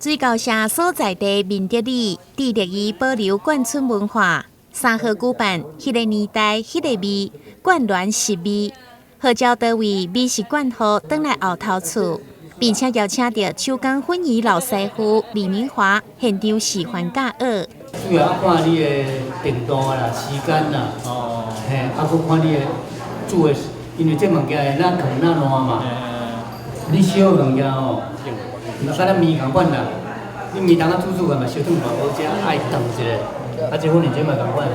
水高社所在地民德里致力于保留眷村文化，3号举办迄个年代迄个味灌园食味，号召多位美食馆户返来后头厝，并且邀请到手工粉圆老师傅李明华现场示范教学。主要看你的程度啦、时间啦，嘿，佮看你的煮的，因为这物件会哪烫哪烂嘛。你烧的物件吼，若敢咱面同款啦，你面当啊煮个嘛，烧烫嘛好食，爱烫一下，这粉圆这嘛同款。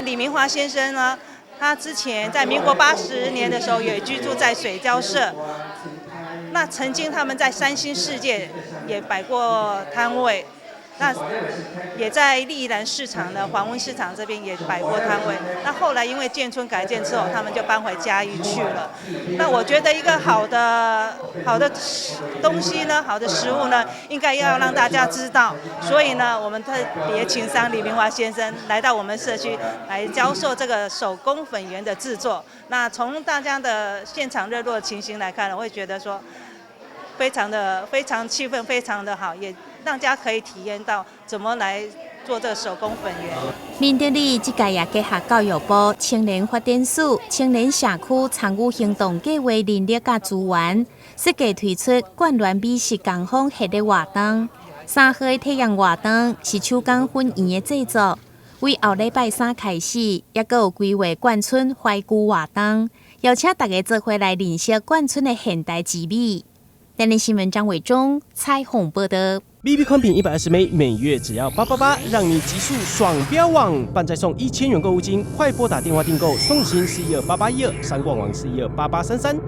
李明华先生呢，他之前在民国80年的时候也居住在水交社，那曾经他们在三星世界也摆过摊位。那也在立兰市场的黄温市场这边也摆过摊位。那后来因为建村改建之后，他们就搬回嘉义去了。那我觉得一个好的东西呢，好的食物呢，应该要让大家知道。所以呢，我们特别请上李明华先生来到我们社区来教授这个手工粉圆的制作。那从大家的现场热络的情形来看，我会觉得说，非常气氛非常的好，也让大家可以体验到怎么来做这个手工粉圆。民德里这届也结合教育部青年发展署青年社区参与行动计划人力甲资源，设计推出灌园美食工坊系列活动。3号的体验活动是手工粉圆的制作，为后礼拜3开始，也阁有规划眷村怀旧活动，邀请大家做伙来认识眷村的现代之美。台南新闻张伟忠采访报道。BB 宽屏120枚，每月只要888，让你极速爽标网，办再送1000元购物金，快拨打电话订购，送新4128812，3逛网4128833。